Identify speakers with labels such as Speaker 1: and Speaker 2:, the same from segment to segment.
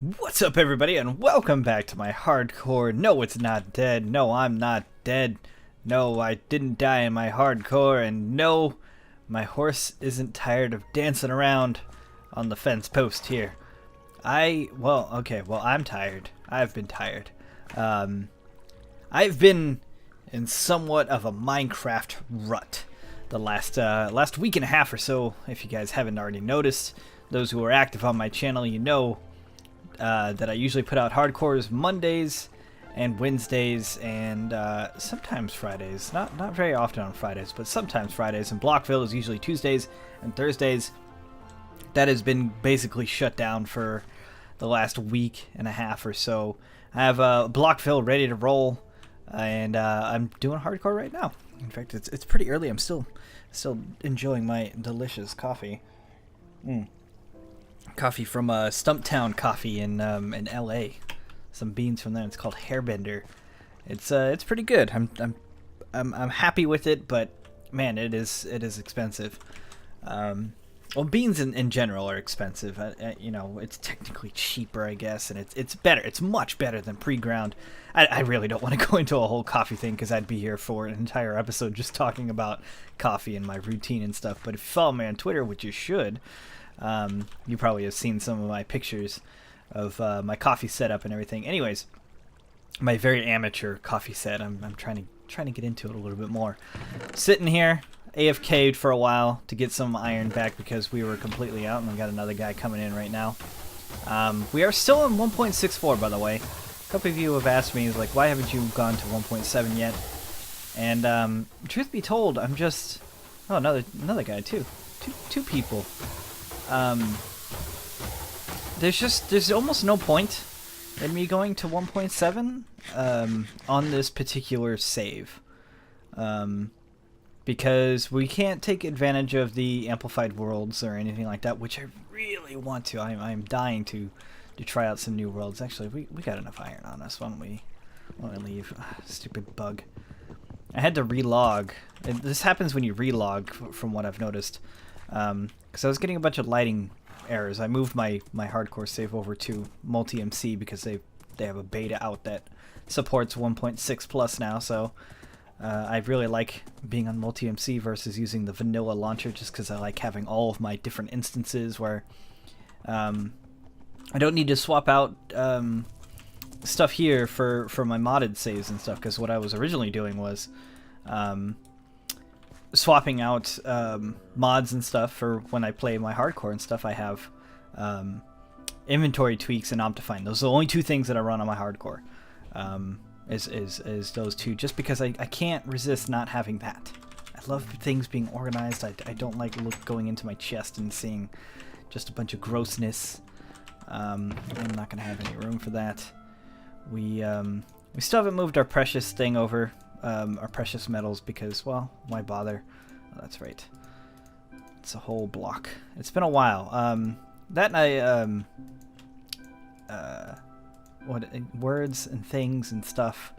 Speaker 1: What's up, everybody, and welcome back to my hardcore. No, it's not dead. No, I'm not dead. No, I didn't die in my hardcore, and no, my horse isn't tired of dancing around on the fence post here. I'm tired. I've been tired. I've been in somewhat of a Minecraft rut the last week and a half or so. If you guys haven't already noticed, those who are active on my channel, you know that I usually put out hardcores Mondays and Wednesdays and sometimes Fridays. Not very often on Fridays, but sometimes Fridays. And Blockville is usually Tuesdays and Thursdays. That has been basically shut down for the last week and a half or so. I have Blockville ready to roll, and I'm doing hardcore right now. In fact, it's pretty early. I'm still enjoying my delicious coffee. Coffee from Stumptown Coffee in LA. Some beans from there. It's called Hairbender. It's pretty good. I'm happy with it, but man, it is expensive. Well, beans in general are expensive. You know, it's technically cheaper, I guess, and it's better. It's much better than pre-ground. I really don't want to go into a whole coffee thing because I'd be here for an entire episode just talking about coffee and my routine and stuff. But if you follow me on Twitter, which you should, you probably have seen some of my pictures of my coffee setup and everything. Anyways, my very amateur coffee set. I'm trying to get into it a little bit more. Sitting here, AFK'd for a while to get some iron back because we were completely out, and we got another guy coming in right now. We are still on 1.64, by the way. A couple of you have asked me, like, why haven't you gone to 1.7 yet? And truth be told, I'm just... Oh, another guy too. Two people. There's almost no point in me going to 1.7 on this particular save, because we can't take advantage of the amplified worlds or anything like that, which I really want to. I'm dying to try out some new worlds. Actually, we got enough iron on us. Why don't we leave? Stupid bug. I had to relog. This happens when you relog, from what I've noticed. Because I was getting a bunch of lighting errors. I moved my hardcore save over to multi-MC because they have a beta out that supports 1.6 plus now, so I really like being on multi-MC versus using the vanilla launcher, just because I like having all of my different instances where I don't need to swap out stuff here for my modded saves and stuff, because what I was originally doing was swapping out mods and stuff for when I play my hardcore and stuff. I have inventory tweaks and Optifine. Those are the only two things that I run on my hardcore. Is those two, just because I can't resist not having that. I love things being organized. I don't like going into my chest and seeing just a bunch of grossness. I'm not gonna have any room for that. We still haven't moved our precious thing over. Our precious metals, because, well, why bother? Oh, that's right. It's a whole block. It's been a while. That and words and things and stuff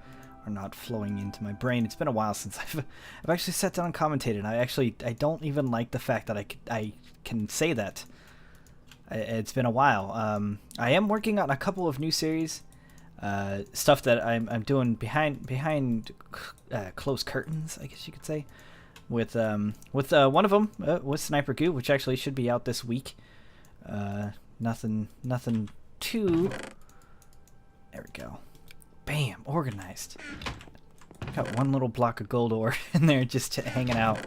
Speaker 1: are not flowing into my brain. It's been a while since I've actually sat down and commentated. I don't even like the fact that I can say that. It's been a while. I am working on a couple of new series. Stuff that I'm doing behind closed curtains, I guess you could say, with one of them with Sniper Goo, which actually should be out this week. Nothing too. There we go. Bam, organized. Got one little block of gold ore in there just hanging out.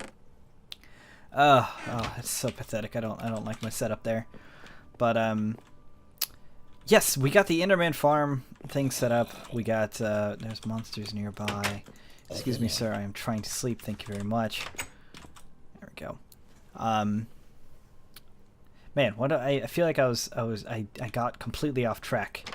Speaker 1: Oh, that's so pathetic. I don't like my setup there, but yes, we got the Enderman farm thing set up. We got, there's monsters nearby. Excuse me, sir, I am trying to sleep. Thank you very much. There we go. Man, I feel like I got completely off track.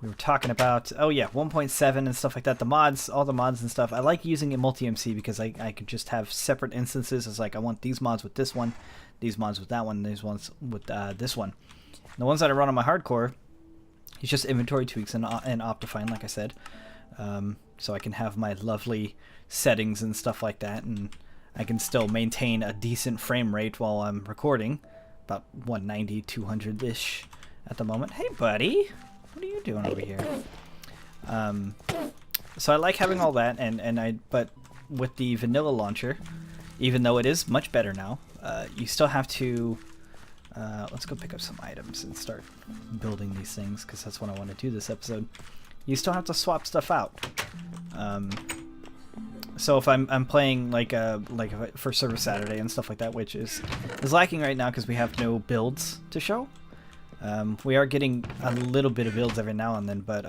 Speaker 1: We were talking about, oh yeah, 1.7 and stuff like that. The mods, all the mods and stuff. I like using it multi-MC because I could just have separate instances. It's like, I want these mods with this one, these mods with that one, these ones with this one. The ones that I run on my hardcore, it's just inventory tweaks and Optifine, like I said, so I can have my lovely settings and stuff like that, and I can still maintain a decent frame rate while I'm recording, about 190, 200-ish at the moment. Hey, buddy, what are you doing over here? So I like having all that, but with the vanilla launcher, even though it is much better now, you still have to. Let's go pick up some items and start building these things, because that's what I want to do this episode. You still have to swap stuff out. So if I'm playing for Server Saturday and stuff like that, which is lacking right now because we have no builds to show. We are getting a little bit of builds every now and then, but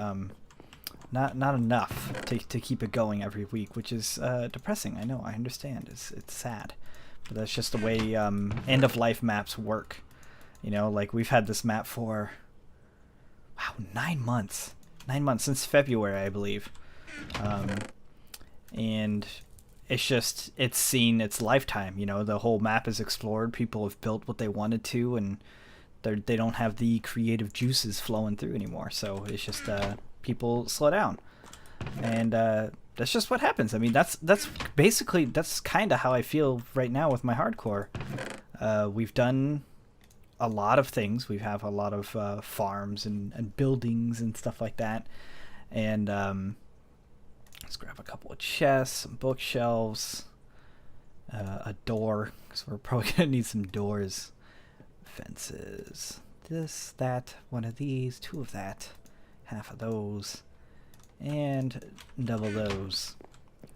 Speaker 1: not enough to keep it going every week, which is depressing. I know, I understand. It's sad, but that's just the way end of life maps work. You know, like we've had this map for 9 months. 9 months since February, I believe. And it's seen its lifetime. You know, the whole map is explored. People have built what they wanted to, and they don't have the creative juices flowing through anymore. So it's just people slow down, and that's just what happens. I mean, that's kind of how I feel right now with my hardcore. We've done a lot of things. We have a lot of farms and buildings and stuff like that, and let's grab a couple of chests, some bookshelves, a door, because we're probably gonna need some doors, fences, this, that, one of these, 2 of that, half of those, and double those.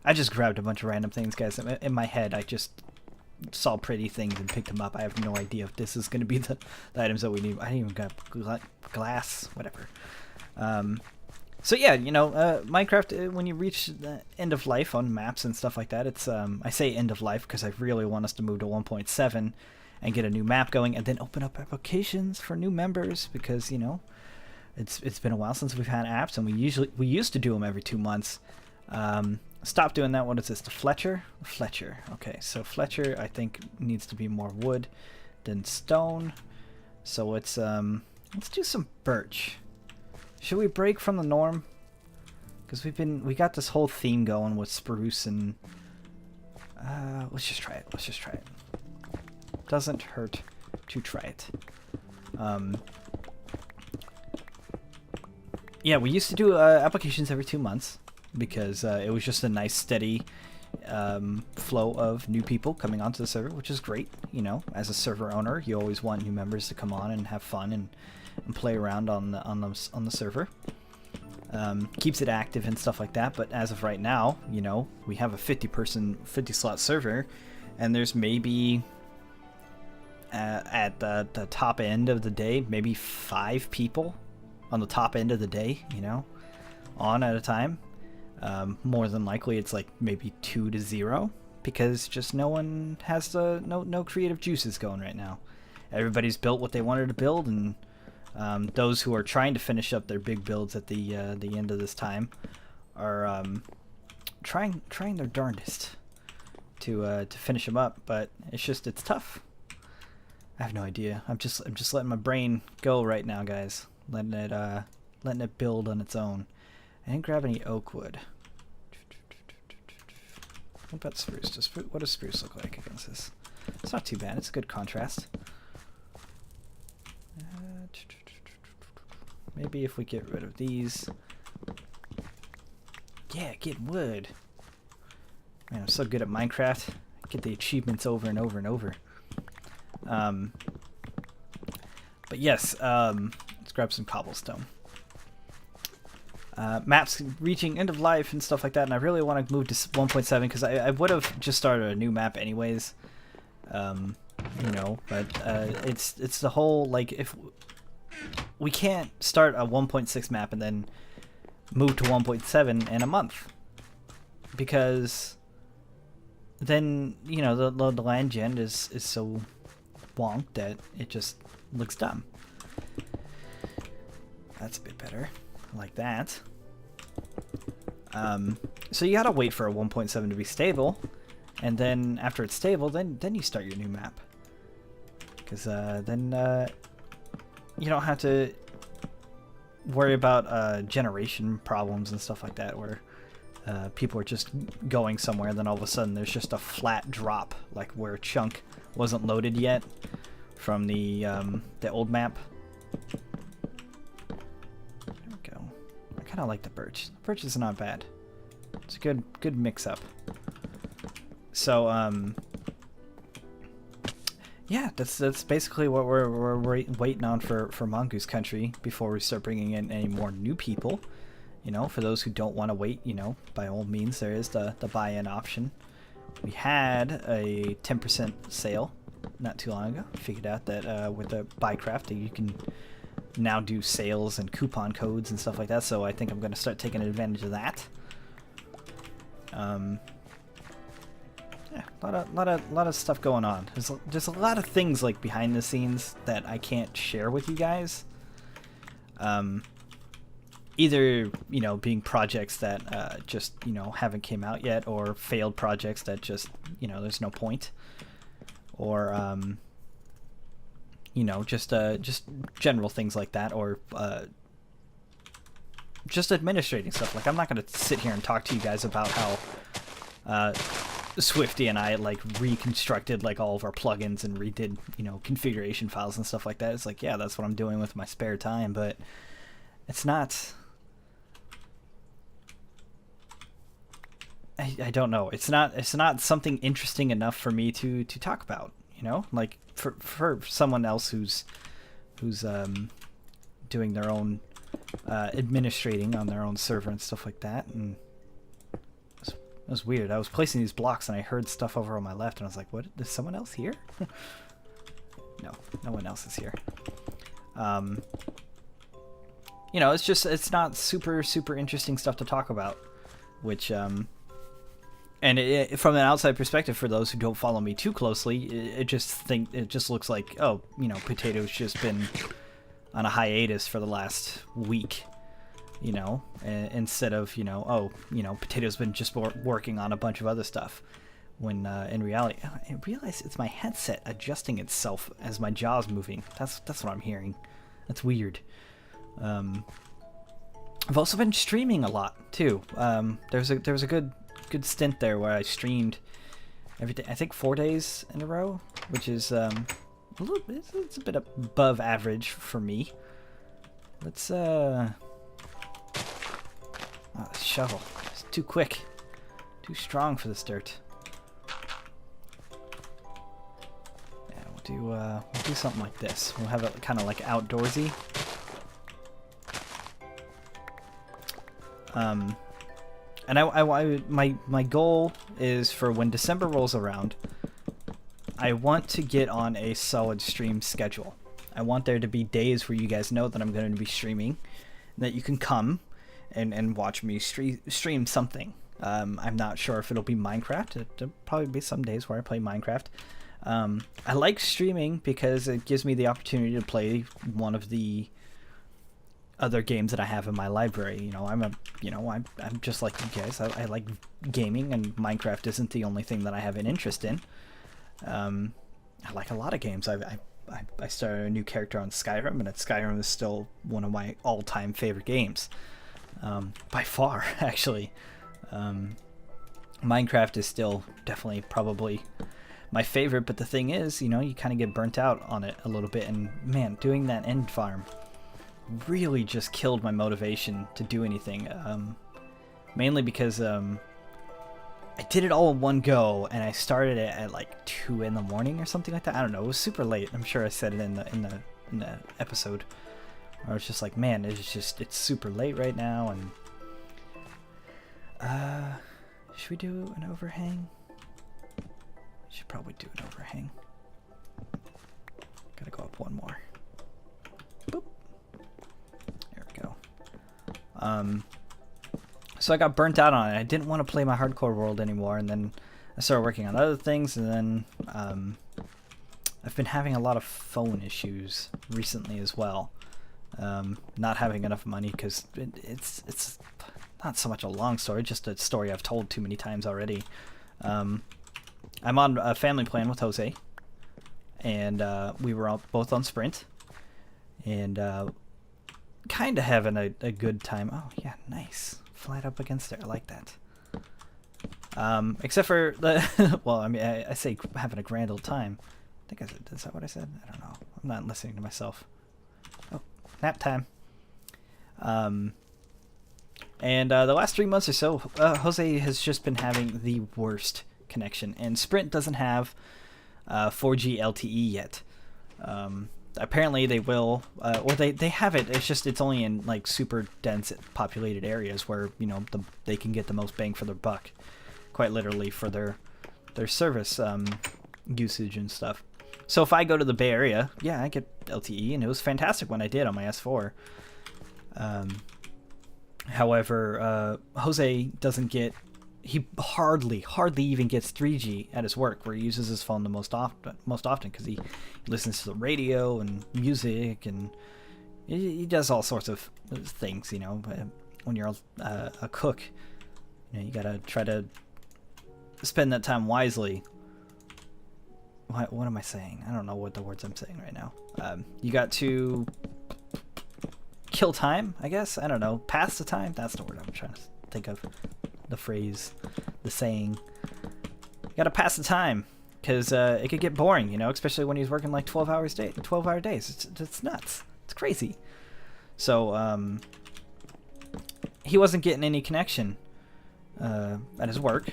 Speaker 1: I just grabbed a bunch of random things, guys. In my head, I just saw pretty things and picked them up. I have no idea if this is going to be the items that we need. I didn't even got glass, whatever. So yeah, you know, Minecraft, when you reach the end of life on maps and stuff like that, it's I say end of life because I really want us to move to 1.7 and get a new map going, and then open up applications for new members, because, you know, it's been a while since we've had apps, and we used to do them every 2 months. Stop doing that. What is this? The Fletcher? Okay, so Fletcher, I think, needs to be more wood than stone. So let's do some birch. Should we break from the norm? Because we got this whole theme going with spruce and let's just try it. Doesn't hurt to try it. Yeah, we used to do applications every 2 months, because it was just a nice steady flow of new people coming onto the server, which is great. You know, as a server owner, you always want new members to come on and have fun and play around on the server. Keeps it active and stuff like that. But as of right now, you know, we have a 50 slot server, and there's maybe at the top end of the day, maybe 5 people on the top end of the day, you know, on at a time. More than likely it's like maybe 2 to 0, because just no one has no creative juices going right now. Everybody's built what they wanted to build, and those who are trying to finish up their big builds at the end of this time are trying their darndest to finish them up, but it's tough. I have no idea. I'm just letting my brain go right now, guys. Letting it build on its own. I didn't grab any oak wood. What about spruce? What does spruce look like against this? It's not too bad. It's a good contrast. Maybe if we get rid of these. Yeah, get wood. Man, I'm so good at Minecraft. I get the achievements over and over and over. But yes, let's grab some cobblestone. Maps reaching end of life and stuff like that, and I really want to move to 1.7, because I would have just started a new map anyways. You know, but it's the whole, like, if we can't start a 1.6 map and then move to 1.7 in a month, because then, you know, the land gen is so wonked that it just looks dumb. That's a bit better, like that. So you gotta wait for a 1.7 to be stable, and then after it's stable, then you start your new map, because then you don't have to worry about generation problems and stuff like that, where people are just going somewhere, and then all of a sudden there's just a flat drop, like where a chunk wasn't loaded yet from the old map. kind of like the birch. The birch is not bad. It's a good mix-up. So, yeah, that's basically what we're waiting on for Mongoose Country before we start bringing in any more new people. You know, for those who don't want to wait, you know, by all means, there is the buy-in option. We had a 10% sale not too long ago. Figured out that with the Buycraft, you can now do sales and coupon codes and stuff like that. So I think I'm going to start taking advantage of that. Yeah, a lot of stuff going on. There's a lot of things like behind the scenes that I can't share with you guys. Either, you know, being projects that just, you know, haven't came out yet, or failed projects that just, you know, there's no point, or you know, just general things like that, or just administrating stuff. Like, I'm not going to sit here and talk to you guys about how Swifty and I like reconstructed like all of our plugins and redid, you know, configuration files and stuff like that. It's like, yeah, that's what I'm doing with my spare time, but it's not. I don't know. It's not something interesting enough for me to talk about. You know, like for someone else who's doing their own administrating on their own server and stuff like that. And it was weird. I was placing these blocks and I heard stuff over on my left, and I was like, "What? Is someone else here?" No one else is here. You know, it's not super interesting stuff to talk about, which and from an outside perspective, for those who don't follow me too closely, it just looks like, oh, you know, Potato's just been on a hiatus for the last week, you know, instead of, you know, oh, you know, Potato's been just working on a bunch of other stuff, when in reality, I realize it's my headset adjusting itself as my jaw's moving. That's what I'm hearing. That's weird. I've also been streaming a lot too. There was a good stint there where I streamed every day. I think 4 days in a row, which is it's a bit above average for me. Let's oh, this shovel. It's too quick, too strong for this dirt. Yeah, we'll do something like this. We'll have it kind of like outdoorsy. And my goal is, for when December rolls around, I want to get on a solid stream schedule. I want there to be days where you guys know that I'm going to be streaming, that you can come and watch me stream something. I'm not sure if it'll be Minecraft. There'll probably be some days where I play Minecraft. I like streaming because it gives me the opportunity to play one of the other games that I have in my library. You know, I'm just like you guys. I like gaming, and Minecraft isn't the only thing that I have an interest in. I like a lot of games. I started a new character on Skyrim, and Skyrim is still one of my all-time favorite games, by far, actually. Minecraft is still definitely probably my favorite, but the thing is, you know, you kind of get burnt out on it a little bit, and man, doing that end farm really just killed my motivation to do anything, mainly because I did it all in one go, and I started it at like 2 in the morning or something like that. I don't know, it was super late. I'm sure I said it in the episode, where I was just like, man, it's super late right now. And should we do an overhang? Should probably do an overhang. Gotta go up one more. Boop. There we go. So I got burnt out on it. I didn't want to play my hardcore world anymore, and then I started working on other things, and then I've been having a lot of phone issues recently as well. Not having enough money, because it's not so much a long story, just a story I've told too many times already. I'm on a family plan with Jose, and we were both on Sprint, and kind of having a good time. Oh yeah, nice. Flat up against there. I like that. Except for the well, I mean, I say having a grand old time. I think is that what I said? I don't know. I'm not listening to myself. Oh, nap time. And the last 3 months or so, Jose has just been having the worst connection. And Sprint doesn't have 4G LTE yet. Apparently they will, or they have it. It's just it's only in like super dense populated areas where they can get the most bang for their buck, quite literally for their service usage and stuff. So if I go to the Bay Area, yeah, I get LTE, and it was fantastic when I did on my S4. However, Jose doesn't get. He hardly even gets 3G at his work, where he uses his phone the most often because he listens to the radio and music, and he does all sorts of things. When you're a cook, you gotta try to spend that time wisely. What am I saying? I don't know what the words I'm saying right now. You got to kill time, I guess. I don't know. Pass the time. That's the word I'm trying to think of. The phrase, the saying. You gotta pass the time, because it could get boring, especially when he's working like 12-hour days. It's nuts. It's crazy. So he wasn't getting any connection at his work,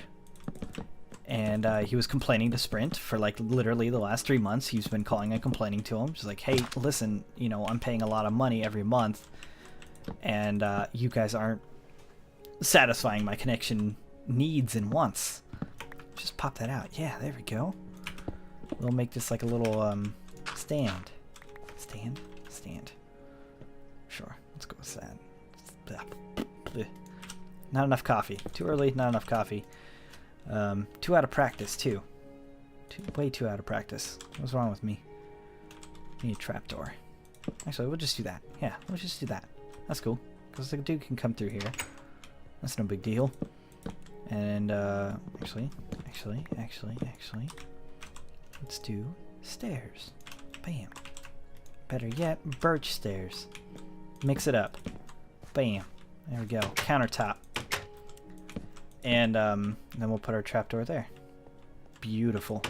Speaker 1: and he was complaining to Sprint for like literally the last 3 months. He's been calling and complaining to him. Just like, hey, listen, I'm paying a lot of money every month, and you guys aren't satisfying my connection needs and wants. Just pop that out. Yeah, there we go. We'll make this like a little stand. Sure, let's go with that. Not enough coffee. Too early, not enough coffee. Too out of practice too. Way too out of practice. What's wrong with me? I need a trapdoor. Actually, we'll just do that. Yeah, we'll just do that. That's cool, because the dude can come through here. That's no big deal. And actually, let's do stairs. Bam. Better yet, birch stairs. Mix it up. Bam. There we go. Countertop. And then we'll put our trapdoor there. Beautiful.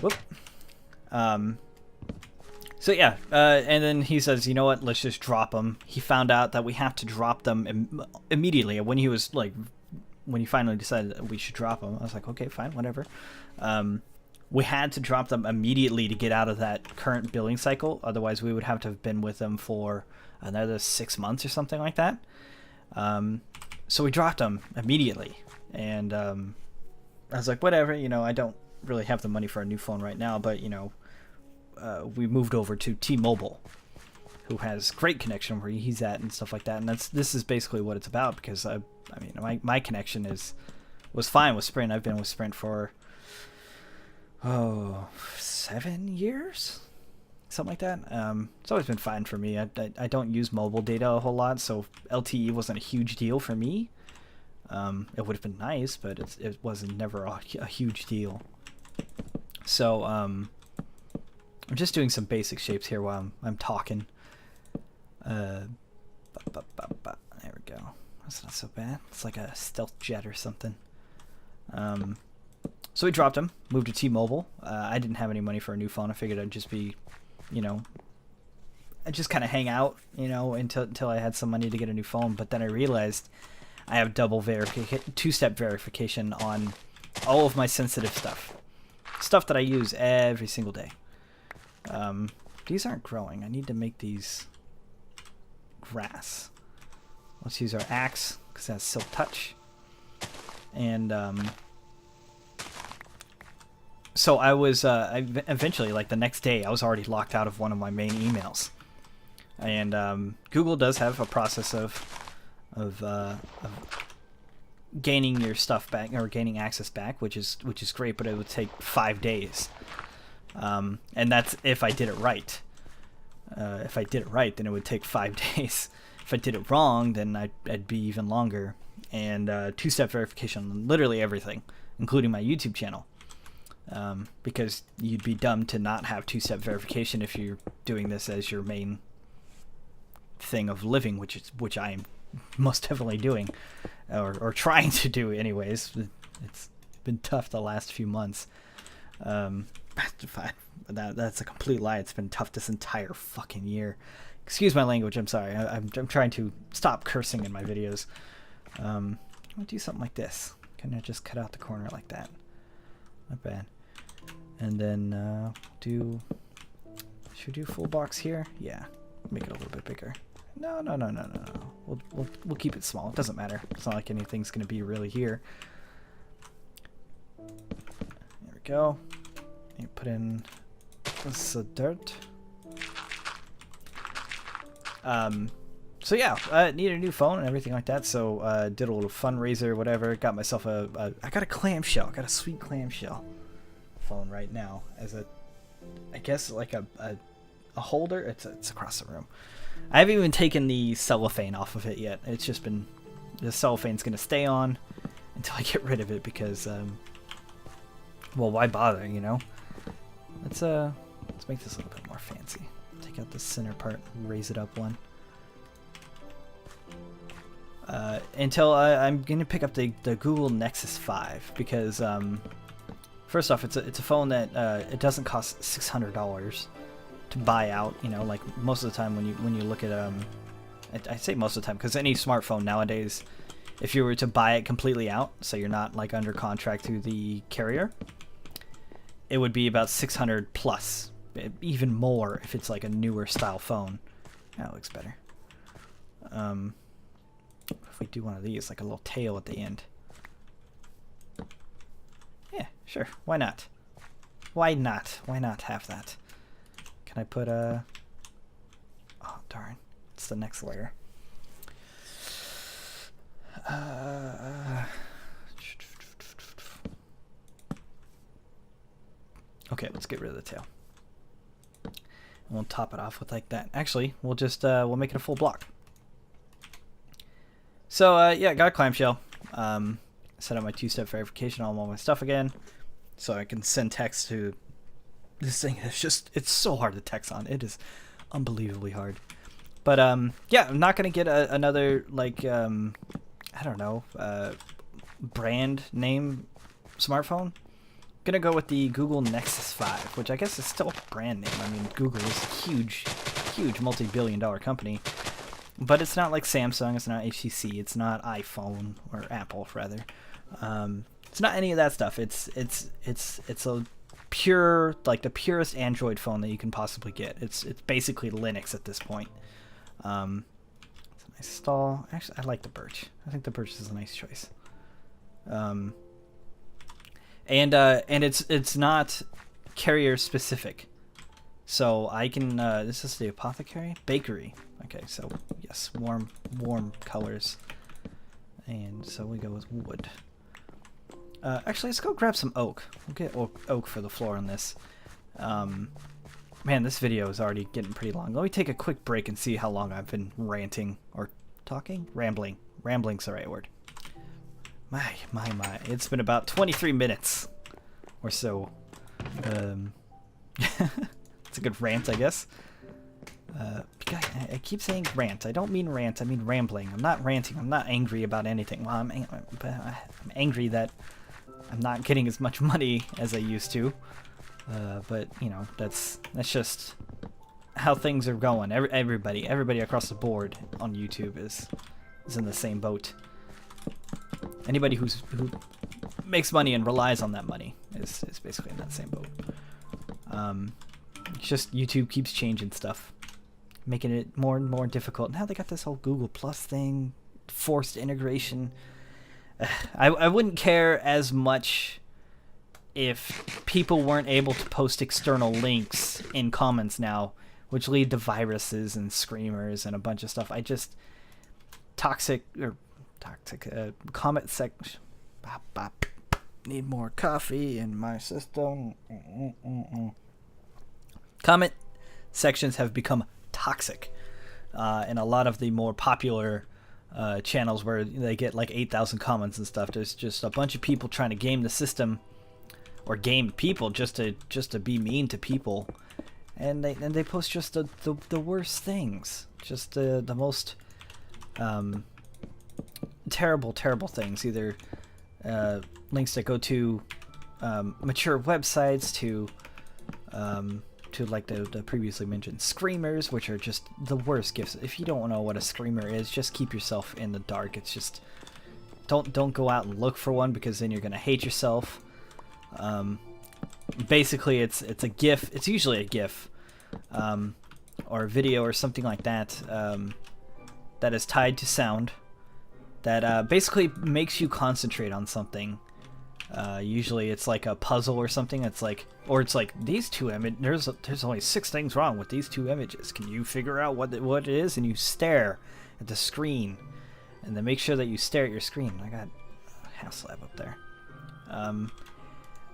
Speaker 1: Whoop. So yeah, and then he says, you know what, let's just drop them. He found out that we have to drop them immediately. When he finally decided that we should drop them, I was like, okay, fine, whatever. We had to drop them immediately to get out of that current billing cycle. Otherwise, we would have to have been with them for another 6 months or something like that. So we dropped them immediately. And I was like, whatever, I don't really have the money for a new phone right now, but, we moved over to T-Mobile, who has great connection where he's at and stuff like that. And this is basically what it's about, because my connection was fine with Sprint. I've been with Sprint for 7 years, something like that. It's always been fine for me. I don't use mobile data a whole lot, so LTE wasn't a huge deal for me. It would have been nice, but it wasn't never a huge deal. So I'm just doing some basic shapes here while I'm talking. There we go. That's not so bad. It's like a stealth jet or something. So we dropped him, moved to T-Mobile. I didn't have any money for a new phone. I figured I'd just be, I'd just kind of hang out, until I had some money to get a new phone. But then I realized I have two-step verification on all of my sensitive stuff that I use every single day. These aren't growing. I need to make these grass. Let's use our axe, because it has silk touch. And so I was eventually, like the next day, I was already locked out of one of my main emails. And Google does have a process of gaining your stuff back, or gaining access back, which is great, but it would take 5 days. And that's if I did it right. If I did it right, then it would take 5 days. If I did it wrong, then I'd be even longer. And two-step verification on literally everything, including my YouTube channel. Because you'd be dumb to not have two-step verification if you're doing this as your main thing of living, which I am most definitely doing, or trying to do anyways. It's been tough the last few months. That's a complete lie. It's been tough this entire fucking year, Excuse my language. I'm sorry. I'm trying to stop cursing in my videos. I'll do something like this. Kind of just cut out the corner like that. Not bad. And then should we do full box here? Yeah. Make it a little bit bigger. No. We'll keep it small. It doesn't matter. It's not like anything's gonna be really here. There we go. You put in some dirt. So yeah, needed a new phone and everything like that. So did a little fundraiser, whatever. Got myself I got a clamshell. I got a sweet clamshell phone right now as I guess like a holder. It's across the room. I haven't even taken the cellophane off of it yet. It's just been, the cellophane's gonna stay on until I get rid of it because well, why bother, you know? Let's make this a little bit more fancy. Take out the center part, raise it up one. Until I'm gonna pick up the Google Nexus 5 because first off, it's a phone that it doesn't cost $600 to buy out. You know, like most of the time when you look at I say most of the time because any smartphone nowadays, if you were to buy it completely out, so you're not like under contract to the carrier, it would be about 600 plus, even more if it's like a newer style phone. That looks better. If we do one of these, like a little tail at the end. Yeah, sure. Why not? Why not? Why not have that? Can I put a... Oh, darn. It's the next layer. Okay, let's get rid of the tail. And we'll top it off with like that. Actually, we'll just we'll make it a full block. So yeah, got a clamshell. Set up my two-step verification on all my stuff again, so I can send text to this thing. It's so hard to text on. It is unbelievably hard. But yeah, I'm not gonna get another like I don't know brand name smartphone. Gonna go with the Google Nexus 5, which I guess is still a brand name. I mean, Google is a huge multi-billion-dollar company, but it's not like Samsung, it's not HTC, it's not iPhone or Apple rather. It's not any of that stuff. It's a pure, like the purest Android phone that you can possibly get. It's basically Linux at this point. It's a nice stall. Actually, I like the birch. I think the birch is a nice choice. And it's not carrier specific, so I can this is the apothecary bakery. Okay, so yes, warm colors, and so we go with wood. Actually, let's go grab some oak. We'll get oak for the floor on this. Man, this video is already getting pretty long. Let me take a quick break and see how long I've been ranting or talking, rambling. Rambling's the right word. My. It's been about 23 minutes or so. It's a good rant, I guess. I keep saying rant. I don't mean rant. I mean rambling. I'm not ranting. I'm not angry about anything. Well, I'm angry that I'm not getting as much money as I used to. But, you know, that's just how things are going. Everybody across the board on YouTube is in the same boat. Anybody who makes money and relies on that money is basically in that same boat. It's just YouTube keeps changing stuff, making it more and more difficult. Now they got this whole Google Plus thing, forced integration. I wouldn't care as much if people weren't able to post external links in comments now, which lead to viruses and screamers and a bunch of stuff. I just toxic comment section. Need more coffee in my system. Comment sections have become toxic, and a lot of the more popular channels where they get like 8,000 comments and stuff. There's just a bunch of people trying to game the system, or game people just to be mean to people, and they post just the worst things, just the most terrible things. Either links that go to mature websites, to to like the previously mentioned screamers, which are just the worst gifts. If you don't know what a screamer is, just keep yourself in the dark. It's just don't go out and look for one, because then you're gonna hate yourself. Basically, it's a GIF. It's usually a GIF, or a video or something like that, that is tied to sound, that basically makes you concentrate on something. Usually it's like a puzzle or something. It's like, or it's like, these two images, there's only 6 things wrong with these 2 images. Can you figure out what it is? And you stare at the screen, and then make sure that you stare at your screen. I got a half slab up there.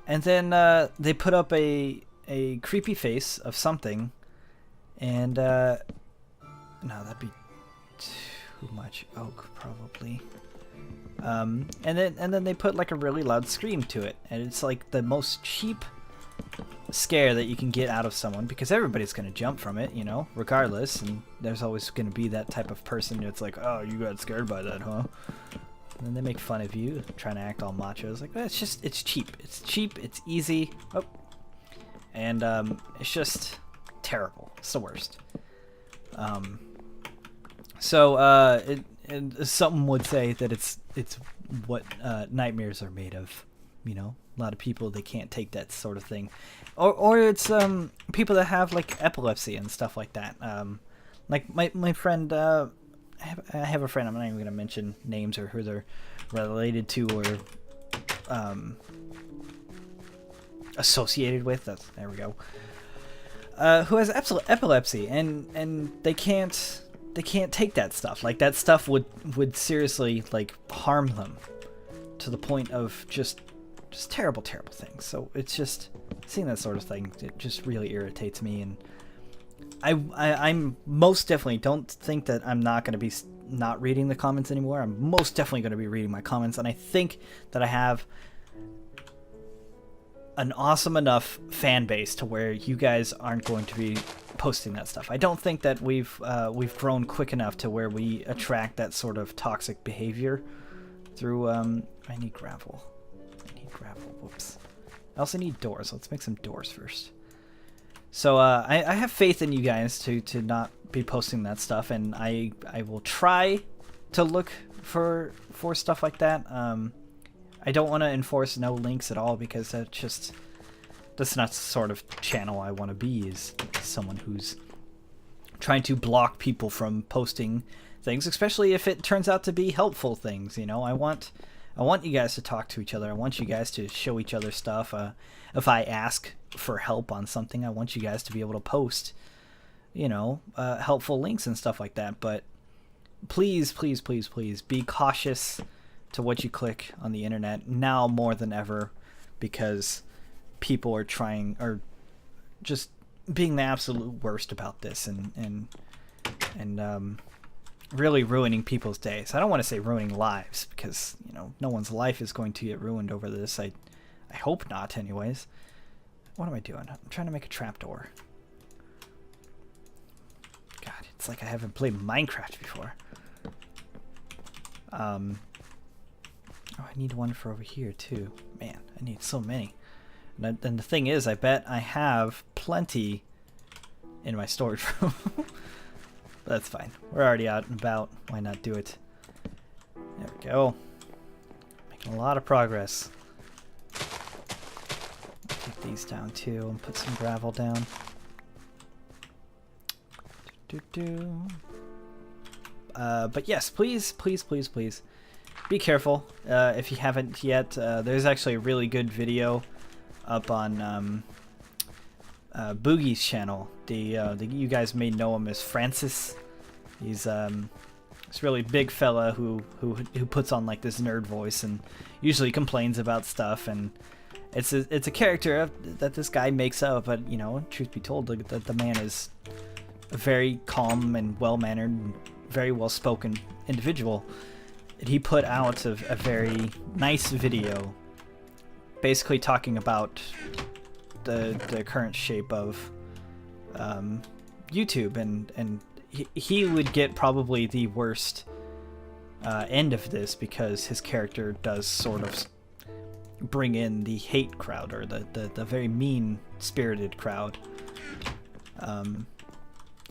Speaker 1: And then they put up a creepy face of something, and no, that'd be too much oak probably. And then they put like a really loud scream to it, and it's like the most cheap scare that you can get out of someone, because everybody's gonna jump from it, you know, regardless, and there's always gonna be that type of person that's like, oh, you got scared by that, huh? And then they make fun of you trying to act all macho. It's like, it's cheap, it's easy, and it's just terrible. It's the worst. And some would say that it's what nightmares are made of. You know, a lot of people, they can't take that sort of thing, or it's people that have like epilepsy and stuff like that. Like my friend, I have a friend. I'm not even gonna mention names or who they're related to or associated with. There we go. Who has epilepsy, and they can't take that stuff. Like, that stuff would seriously like harm them to the point of just terrible things. So it's just seeing that sort of thing, it just really irritates me. And I'm most definitely, don't think that I'm not going to be not reading the comments anymore. I'm most definitely going to be reading my comments, and I think that I have an awesome enough fan base to where you guys aren't going to be posting that stuff. I don't think that we've grown quick enough to where we attract that sort of toxic behavior through I need gravel. Whoops. I also need doors. Let's make some doors first. So I have faith in you guys to not be posting that stuff, and I will try to look for stuff like that. I don't want to enforce no links at all, because that's not the sort of channel I want to be, is someone who's trying to block people from posting things, especially if it turns out to be helpful things. You know, I want you guys to talk to each other. I want you guys to show each other stuff. If I ask for help on something, I want you guys to be able to post, you know, helpful links and stuff like that. But please be cautious to what you click on the internet now more than ever, because people are just being the absolute worst about this, and really ruining people's days. I don't want to say ruining lives, because, you know, no one's life is going to get ruined over this. I hope not, anyways. What am I doing? I'm trying to make a trapdoor. God, it's like I haven't played Minecraft before. Oh, I need one for over here too. Man, I need so many. And the thing is, I bet I have plenty in my storage room. That's fine. We're already out and about. Why not do it? There we go. Making a lot of progress. Take these down too and put some gravel down. But yes, please be careful. If you haven't yet, there's actually a really good video up on Boogie's channel. You guys may know him as Francis. He's this really big fella who puts on like this nerd voice and usually complains about stuff, and it's a character that this guy makes up. But, you know, truth be told, the man is a very calm and well-mannered and very well-spoken individual. And he put out a very nice video basically talking about the current shape of YouTube, and he would get probably the worst end of this, because his character does sort of bring in the hate crowd, or the very mean-spirited crowd.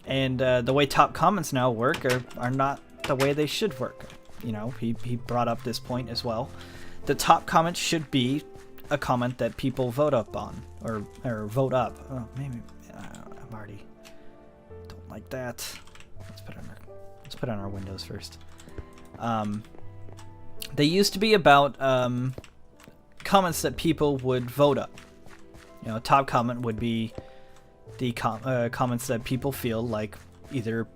Speaker 1: And the way top comments now work are not the way they should work. You know, he brought up this point as well. The top comment should be a comment that people vote up on, or vote up. Oh, maybe I'm already don't like that. Let's put on our windows first. They used to be about comments that people would vote up. You know, top comment would be the comments that people feel like either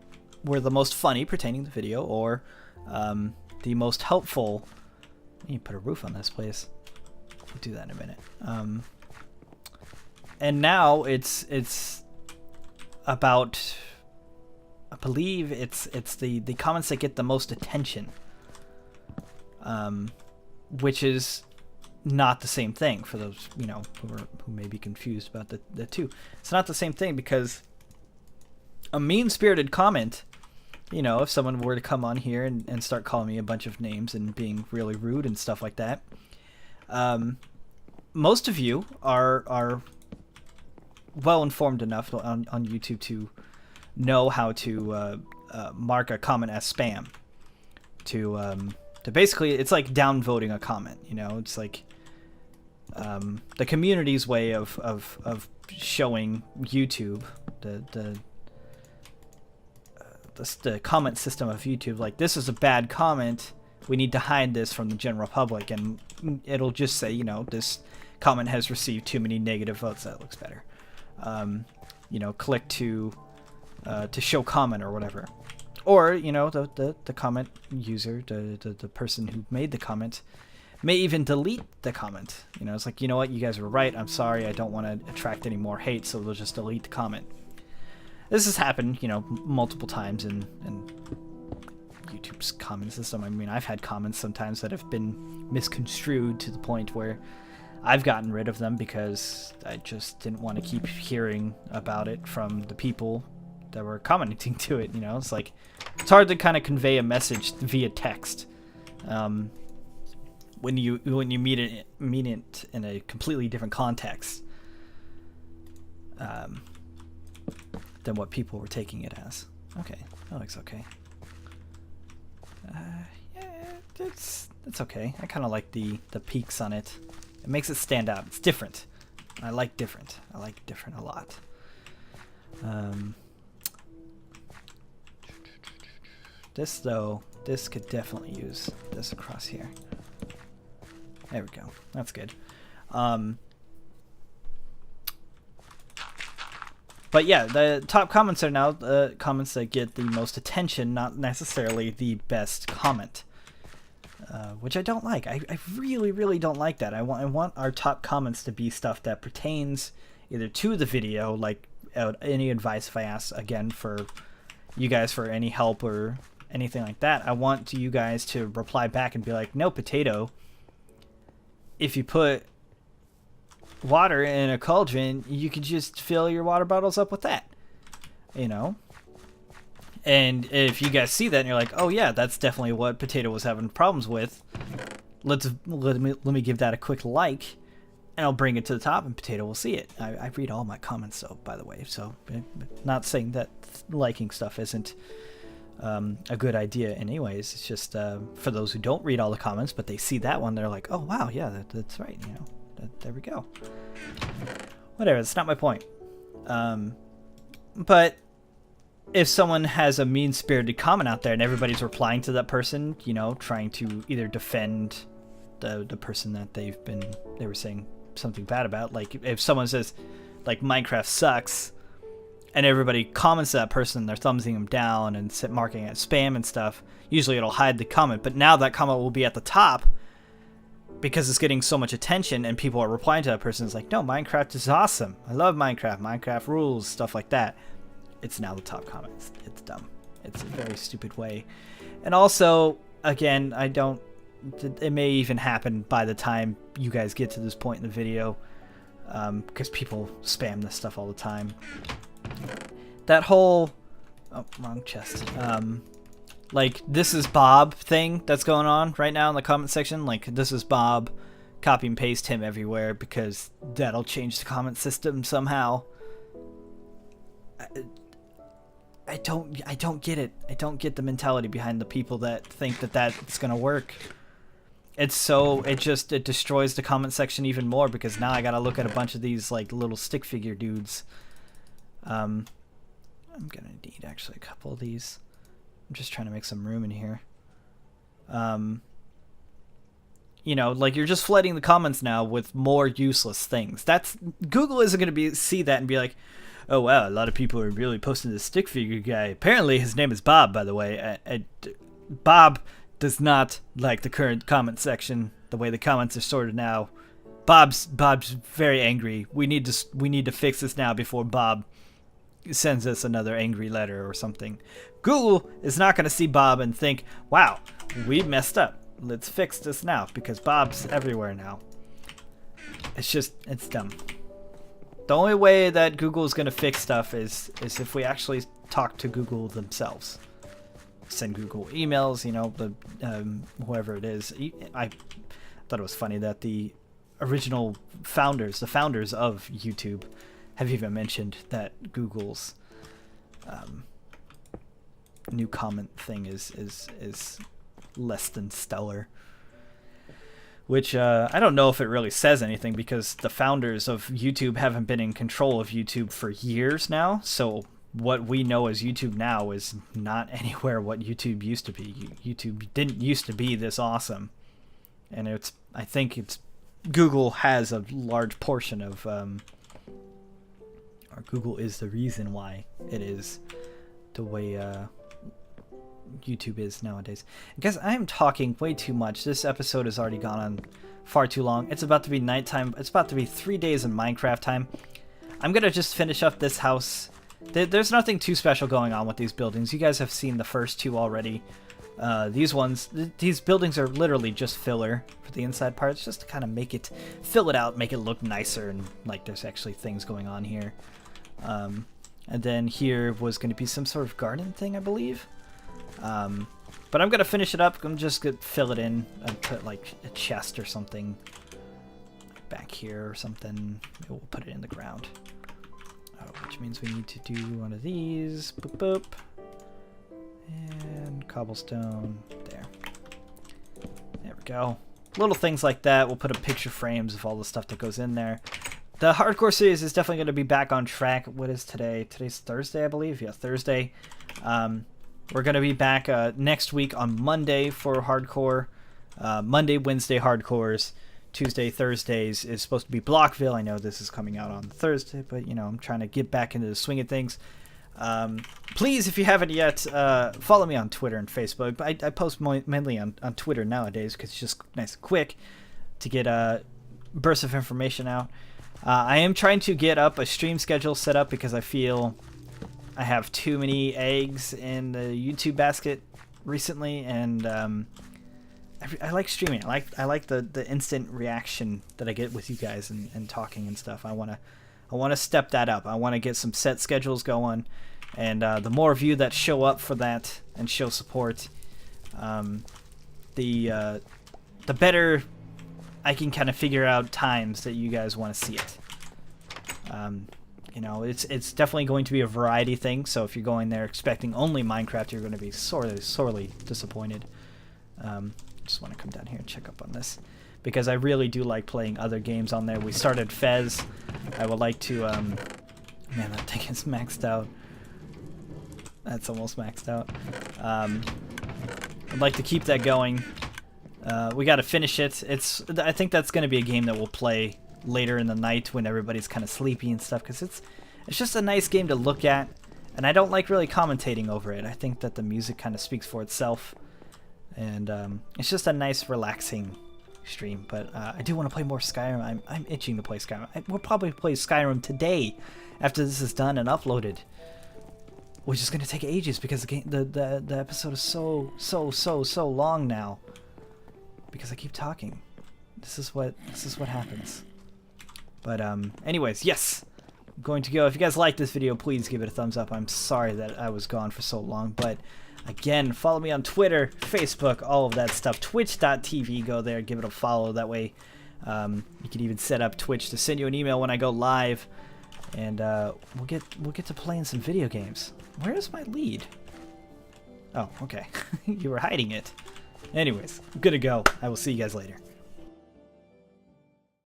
Speaker 1: were the most funny pertaining to the video, or the most helpful. I need to put a roof on this place. We'll do that in a minute. And now it's about, I believe it's the comments that get the most attention, which is not the same thing for those, you know, who may be confused about the two. It's not the same thing, because a mean-spirited comment, you know, if someone were to come on here and start calling me a bunch of names and being really rude and stuff like that, most of you are well informed enough on YouTube to know how to mark a comment as spam. To basically, it's like downvoting a comment. You know, it's like the community's way of showing YouTube the comment system of YouTube, like, this is a bad comment, we need to hide this from the general public, and it'll just say, you know, this comment has received too many negative votes, that looks better. You know, click to show comment or whatever. Or, you know, the comment user, the person who made the comment, may even delete the comment. You know, it's like, you know what, you guys were right, I'm sorry, I don't want to attract any more hate, so they'll just delete the comment. This has happened, you know, multiple times in YouTube's comment system. I mean, I've had comments sometimes that have been misconstrued to the point where I've gotten rid of them because I just didn't want to keep hearing about it from the people that were commenting to it. You know, it's like, it's hard to kind of convey a message via text when you mean it in a completely different context than what people were taking it as. Okay, that looks okay. Yeah, it's okay. I kind of like the peaks on it. It makes it stand out. It's different. I like different. I like different a lot. This though, this could definitely use this across here. There we go. That's good. But yeah, the top comments are now the comments that get the most attention, not necessarily the best comment, which I don't like. I really, really don't like that. I want our top comments to be stuff that pertains either to the video, like any advice if I ask, again, for you guys for any help or anything like that. I want you guys to reply back and be like, no, Potato, if you put water in a cauldron, you could just fill your water bottles up with that, you know. And if you guys see that and you're like, oh yeah, that's definitely what Potato was having problems with, let me give that a quick like, and I'll bring it to the top and Potato will see it. I read all my comments though, by the way, so not saying that liking stuff isn't a good idea anyways. It's just for those who don't read all the comments but they see that one, they're like, oh wow, yeah, that's right, you know. There we go. Whatever, that's not my point. But if someone has a mean-spirited comment out there and everybody's replying to that person, you know, trying to either defend the person that they were saying something bad about, like if someone says, like, Minecraft sucks, and everybody comments to that person, they're thumbsing them down and marking it spam and stuff, usually it'll hide the comment, but now that comment will be at the top because it's getting so much attention and people are replying to that person. It's like, no, Minecraft is awesome. I love Minecraft. Minecraft rules, stuff like that. It's now the top comment. It's dumb. It's a very stupid way. And also, again, it may even happen by the time you guys get to this point in the video, because people spam this stuff all the time. That whole, oh, wrong chest. Like, this is Bob thing that's going on right now in the comment section. Like, this is Bob, copy and paste him everywhere because that'll change the comment system somehow. I don't get it. I don't get the mentality behind the people that think that that's gonna work. It destroys the comment section even more, because now I gotta look at a bunch of these like little stick figure dudes. I'm gonna need actually a couple of these. I'm just trying to make some room in here. You know, like, you're just flooding the comments now with more useless things. Google isn't gonna see that and be like, oh wow, a lot of people are really posting this stick figure guy. Apparently his name is Bob, by the way. Bob does not like the current comment section, the way the comments are sorted now. Bob's very angry. We need to fix this now before Bob sends us another angry letter or something. Google is not going to see Bob and think, wow, we messed up. Let's fix this now, because Bob's everywhere now. It's dumb. The only way that Google is going to fix stuff is if we actually talk to Google themselves. Send Google emails, you know, whoever it is. I thought it was funny that the original founders, the founders of YouTube, have even mentioned that Google's new comment thing is less than stellar. Which I don't know if it really says anything, because the founders of YouTube haven't been in control of YouTube for years now. So what we know as YouTube now is not anywhere what YouTube used to be. YouTube didn't used to be this awesome. And I think Google has a large portion of, or Google is the reason why it is the way YouTube is nowadays. I guess I'm talking way too much. This episode has already gone on far too long. It's about to be nighttime. It's about to be 3 days of Minecraft time. I'm gonna just finish up this house. There's nothing too special going on with these buildings. You guys have seen the first two already. These buildings are literally just filler for the inside parts, just to kind of fill it out, make it look nicer, and like there's actually things going on here. And then here was going to be some sort of garden thing, I believe. But I'm gonna finish it up. I'm just gonna fill it in and put like a chest or something back here or something. Maybe we'll put it in the ground. Which means we need to do one of these. Boop boop. And cobblestone there. There we go. Little things like that. We'll put up picture frames of all the stuff that goes in there. The hardcore series is definitely going to be back on track. What is today? Today's Thursday, I believe. Yeah, Thursday. We're going to be back next week on Monday for hardcore. Monday, Wednesday hardcores. Tuesday, Thursdays is supposed to be Blockville. I know this is coming out on Thursday, but you know, I'm trying to get back into the swing of things. Please, if you haven't yet, follow me on Twitter and Facebook. But I post mainly on Twitter nowadays because it's just nice and quick to get bursts of information out. I am trying to get up a stream schedule set up because I feel I have too many eggs in the YouTube basket recently, and I like streaming. I like the instant reaction that I get with you guys and talking and stuff. I want to step that up. I want to get some set schedules going, and the more of you that show up for that and show support, the better I can kind of figure out times that you guys want to see it. You know, it's definitely going to be a variety thing. So if you're going there expecting only Minecraft, you're going to be sorely disappointed. Just want to come down here and check up on this because I really do like playing other games on there. We started Fez. I would like to man, that thing is maxed out. That's almost maxed out. I'd like to keep that going. We got to finish it. I think that's going to be a game that we'll play later in the night when everybody's kind of sleepy and stuff, because it's just a nice game to look at, and I don't like really commentating over it. I think that the music kind of speaks for itself. And it's just a nice, relaxing stream. But I do want to play more Skyrim. I'm itching to play Skyrim. We'll probably play Skyrim today after this is done and uploaded, which is going to take ages because the episode is so long now. Because I keep talking. This is what happens. But anyways, yes. I'm going to go. If you guys like this video, please give it a thumbs up. I'm sorry that I was gone for so long, but again, follow me on Twitter, Facebook, all of that stuff. Twitch.tv, go there, give it a follow. That way, you can even set up Twitch to send you an email when I go live, and we'll get to playing some video games. Where is my lead? Oh, okay. You were hiding it. Anyways, I'm good to go. I will see you guys later.